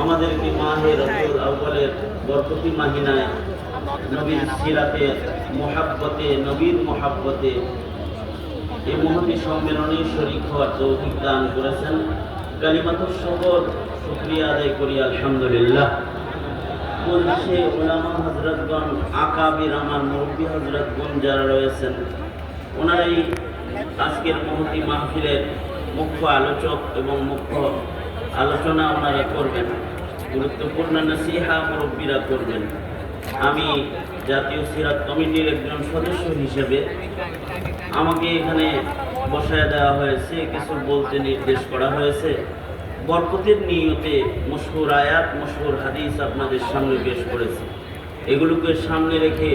আমাদেরকে মাহে রবিউল আউয়ালের বরকতি মাহিনায় নবীর সিরাতে মুহাব্বতে নবীর মুহাব্বতে এই মহতী সম্মেলনে শরীক হওয়ার তৌফিক দান করেছেন। কালিমাতুশ শুকর শুকরিয়া আদায় করি আলহামদুলিল্লাহ। মজলিসে উলামা হযরতগণ, আকাবির আমার মুরব্বী হযরতগণ যারা রয়েছেন, ওনারাই আজকের মহতী মাহফিলের মুখ্য আলোচক এবং মুখ্য আলোচনা ওনারা করবেন। গুরুত্বপূর্ণ নসিহা মুরব্বীরা করবেন। আমি জাতীয় সিরাত কমিটির একজন সদস্য হিসেবে আমাকে এখানে বসায় দেওয়া হয়েছে, কিছু বলতে নির্দেশ করা হয়েছে। বরকতের নিয়তে মশহুর আয়াত, মশহুর হাদিস আপনাদের সামনে পেশ করেছি। এগুলোকে সামনে রেখে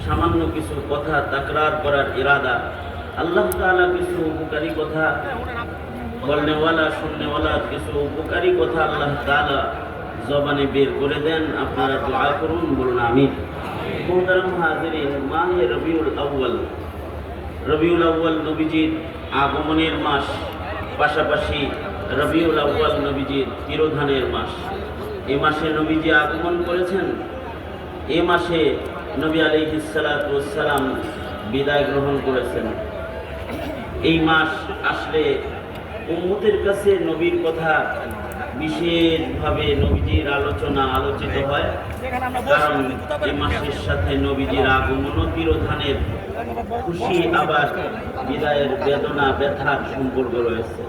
সামান্য কিছু কথা তাকরার করার ইরাদা। আল্লাহ তাআলা কিছু উপকারী কথা বলনেওয়ালা, শুননেওয়ালা কিছু উপকারী কথা আল্লাহ তাআলা জবানে বের করে দেন। আপনারা দোয়া করুন, বলুন আমিন। মুহতারাম হাজিরিন, মাহে রবিউল আউয়াল, রবিউল আউয়াল নবীজির আগমনের মাস, পাশাপাশি রবিউল আউয়াল নবীজির তিরোধানের মাস। এই মাসে নবীজি আগমন করেছেন। এই মাসে নবী আলাইহিস সালাতু ওয়াস সালাম বিদায় গ্রহণ করেছেন। এই মাস আসলে উম্মতের কাছে নবীর কথা বিশেষভাবে নবীজির আলোচনা আলোচিত হয়, কারণ এই মাসের সাথে নবীজির আগমন ও তিরোধানের খুশি আবার বিদায়ের বেদনা ব্যথার সম্পর্ক রয়েছে।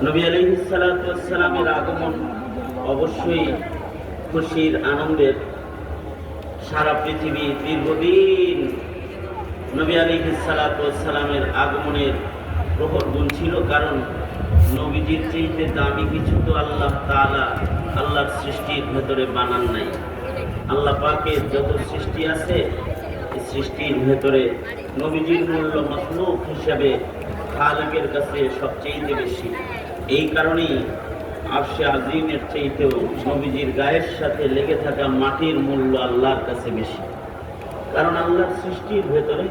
নবী আলাইহিস সালাতু ওয়াস সালামের আগমন অবশ্যই খুশির, আনন্দের। সারা পৃথিবী দীর্ঘদিন নবী আলাইহিস সালাতু ওয়াস সালামের আগমনের প্রহর গুনছিল, কারণ নবীজির চাইতে দামি কিছু তো আল্লাহ তাআলা আল্লাহর সৃষ্টির ভেতরে বানান নাই। আল্লাহ পাকের যত সৃষ্টি আছে, এই সৃষ্টির ভেতরে নবীজির মূল্য মাখলুক হিসেবে খালিকের কাছে সবচেয়ে বেশি। এই কারণেই আরশে আজিমের চাইতেও নবীজির গায়ের সাথে লেগে থাকা মাটির মূল্য আল্লাহর কাছে বেশি, কারণ আল্লাহর সৃষ্টির ভেতরে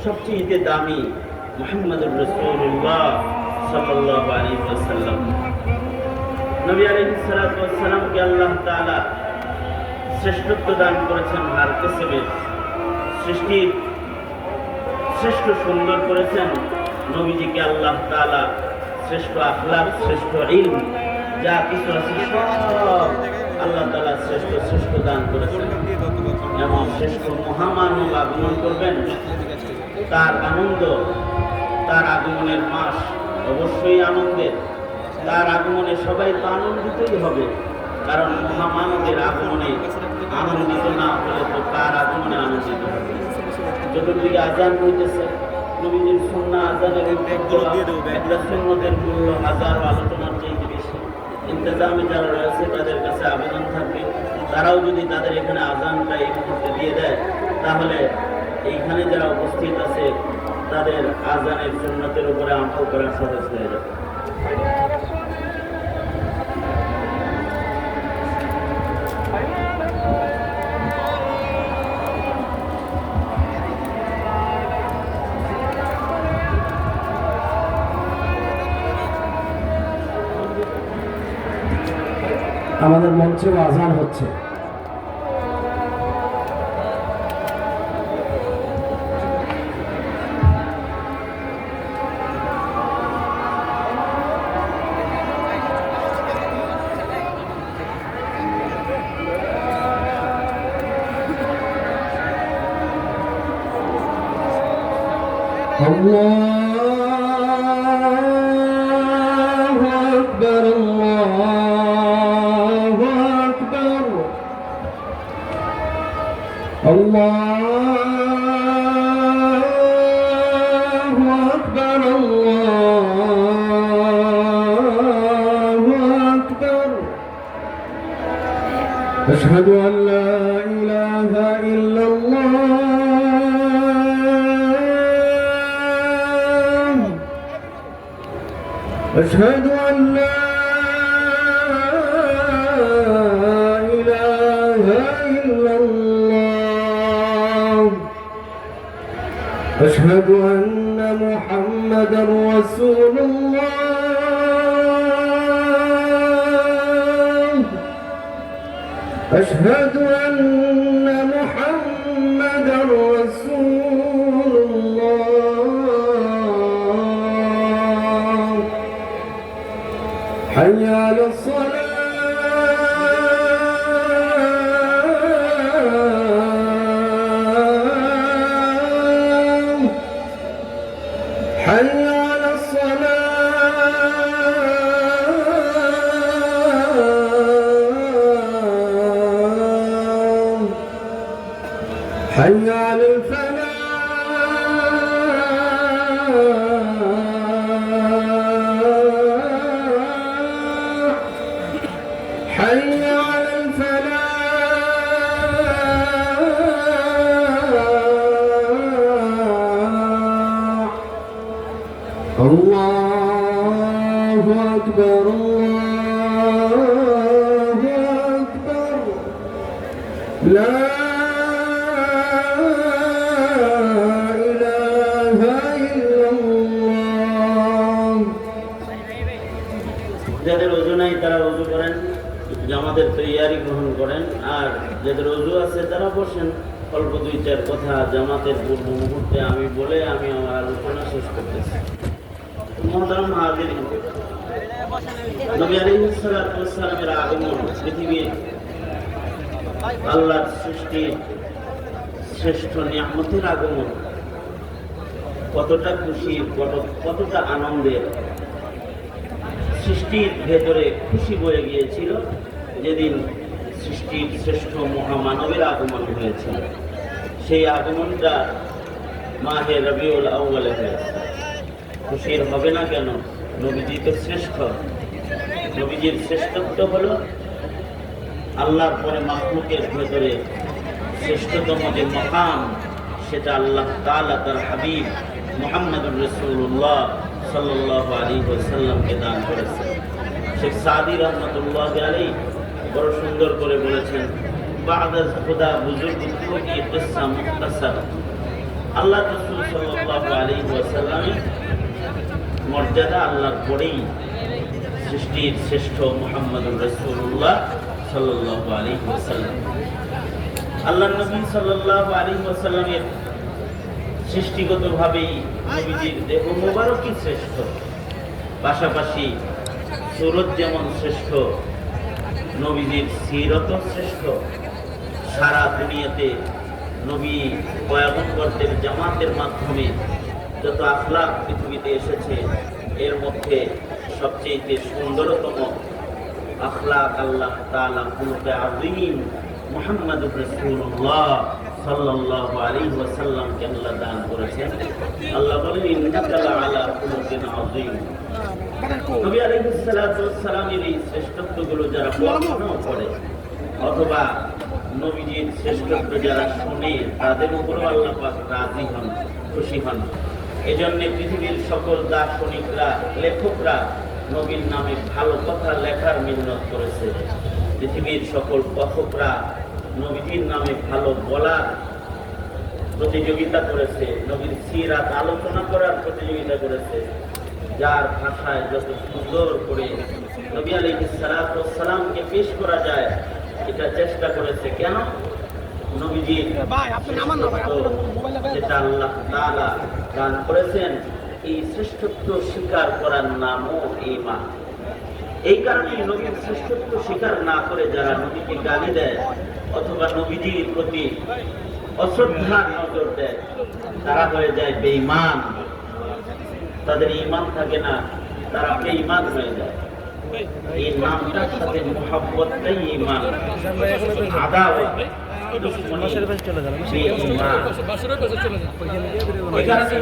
সবচেয়ে দামি মুহাম্মদুর রাসূলুল্লাহ সাল্লাল্লাহু আলাইহি ওয়াসাল্লাম। নবী আলাইহিস সালাতু ওয়াস সালামকে আল্লাহ তাআলা শ্রেষ্ঠত্ব দান করেছেন। হার কিসমের সৃষ্টির শ্রেষ্ঠ সুন্দর করেছেন। নবীজিকে আল্লাহ তাআলা শ্রেষ্ঠ আখলাক, শ্রেষ্ঠ ইলম, যা কিছু আছে সব আল্লাহ তাআলা শ্রেষ্ঠ দান করেছেন। এমন শ্রেষ্ঠ মহামানব আগমন করবেন, তার আনন্দ, তার আগমনের মাস অবশ্যই আনন্দের। তার আগমনে সবাই তো আনন্দিতই হবে, কারণ মহামানবের আগমনে আনন্দিত না হলে তো তার আগমনে আনন্দিত হবে। চতুর্দিকে আজান হইতেছে, নবীজির সুন্নাহ আজানের একটা সুন্নতের মূল্য হাজার আলোচনার চাইতে বেশি। ইন্তজামে যারা রয়েছে তাদের কাছে আবেদন থাকবে, তারাও যদি তাদের এখানে আজানটা এই মুহূর্তে দিয়ে দেয়, তাহলে এইখানে যারা উপস্থিত আছে তাদের আজানের সুন্নতের উপরে আমল করা সহজ হয়ে যাবে। আমাদের মঞ্চেও আজান হচ্ছে। আল্লাহু আকবার, আল্লাহু আকবার, আল্লাহু আকবার, আল্লাহু আকবার। আশহাদু আন লা ইলাহা ইল্লাল্লাহ, أشهد أن لا إله إلا الله، أشهد أن محمدا رسول الله، أشهد أن محمدا رسول الله حي على الصلاة حي على الصلاة حي على الفلاح حي على الفلاح الله أكبر الله أكبر لا إله إلا الله যাদের ওযু নাই তারা ওযু করেন, জামাতের তৈয়ারি গ্রহণ করেন, আর যাদের ওযু আছে তারা বসেন। অল্প দুই চার কথা জামাতের পূর্ব মুহূর্তে আমি বলে আমি আমার আলোচনা শেষ করতেছি। মুহতারাম হাজিরিন, নবী আলাইহিস সালাতু ওয়াস সালামের আগমন পৃথিবীর আল্লাহর সৃষ্টির শ্রেষ্ঠ নিয়ামতের আগমন কতটা খুশির, কতটা আনন্দের। সৃষ্টির ভেতরে খুশি বয়ে গিয়েছিল যেদিন সৃষ্টির শ্রেষ্ঠ মহামানবের আগমন হয়েছিল। সেই আগমনটা মাহে রবিউল আউয়ালে হয়েছে। খুশির হবে না কেন? নবীজি তো শ্রেষ্ঠ। নবীজির শ্রেষ্ঠত্ব হলো আল্লাহর পরে মাখলুকের ভেতরে শ্রেষ্ঠতম যে মকাম, সেটা আল্লাহ তাআলা তার হাবিব মুহাম্মদুর রাসূলুল্লাহ সাল্লাল্লাহু আলাইহি ওয়াসাল্লামকে দান করেছে। শেখ সাদি রহমাতুল্লাহি আলাইহি বড় সুন্দর করে বলেছেন, বা'দা খুদা বুজুর্গ কি কিসসা মুখতাসার। আল্লাহ রাসূল সাল্লাল্লাহু আলাইহি ওয়াসাল্লামের মর্যাদা আল্লাহর পরেই সৃষ্টির শ্রেষ্ঠ মুহাম্মদুর রাসূলুল্লাহ সাল্লাল্লাহু আলাইহি ওয়াসাল্লাম। আল্লাহর নবী সাল্লাল্লাহু আলাইহি ওয়াসাল্লামের সৃষ্টিগতভাবেই নবীজির দেহ মোবারকই শ্রেষ্ঠ, পাশাপাশি সুরত যেমন শ্রেষ্ঠ, নবীজির সিরত শ্রেষ্ঠ। সারা দুনিয়াতে নবী পয়গম্বরদের জামাতের মাধ্যমে যত আখলাক পৃথিবীতে এসেছে, এর মধ্যে সবচেয়ে সুন্দরতম আখলাক আল্লাহ তাআলা খুলুকে আযীম মুহাম্মদুর রাসূলুল্লাহ সাল্লাল্লাহু আলাইহি ওয়াসাল্লামকে আল্লাহ দান করেছেন। আল্লাহ বলেন, ইন্নাকা লাআলা খুলুকিন আযীম। নবী আলাইহিস সালাতু ওয়াস সালামের এই শ্রেষ্ঠত্বগুলো যারা বর্ণনা করে অথবা নবীজির শ্রেষ্ঠত্ব যারা শুনে, তাদের উপরও আল্লাহ পাক রাজি হন, খুশি হন। এজন্য পৃথিবীর সকল দার্শনিকরা, লেখকরা নবীর নামে ভালো কথা লেখার মিন্নত করেছে। পৃথিবীর সকল কথকরা নবীজির নামে ভালো বলার প্রতিযোগিতা করেছে, নবীর সিরাত আলোচনা করার প্রতিযোগিতা করেছে। যার ভাষায় যত সুন্দর করে নবী আলাইহিস সালাতু ওয়াস সালামকে পেশ করা যায়, এটা চেষ্টা করেছে। কেন? নবীজির যেটা আল্লাহ তাআলা দান করেছেন, এই শ্রেষ্ঠত্ব স্বীকার করার নামও ঈমান। এই কারণে নবীর শ্রেষ্ঠত্ব স্বীকার না করে যারা নবীকে গালি দেয় অথবা নবীজির প্রতি অশ্রদ্ধার নজর দেয়, তারা হয়ে যায় বেঈমান। তাদের ঈমান থাকে না, তারা বেঈমান হয়ে যায়। এই নামটার সাথে মুহাব্বতটাই ঈমান, আদাওয়াত দুশমনী বেঈমান। এই কারণে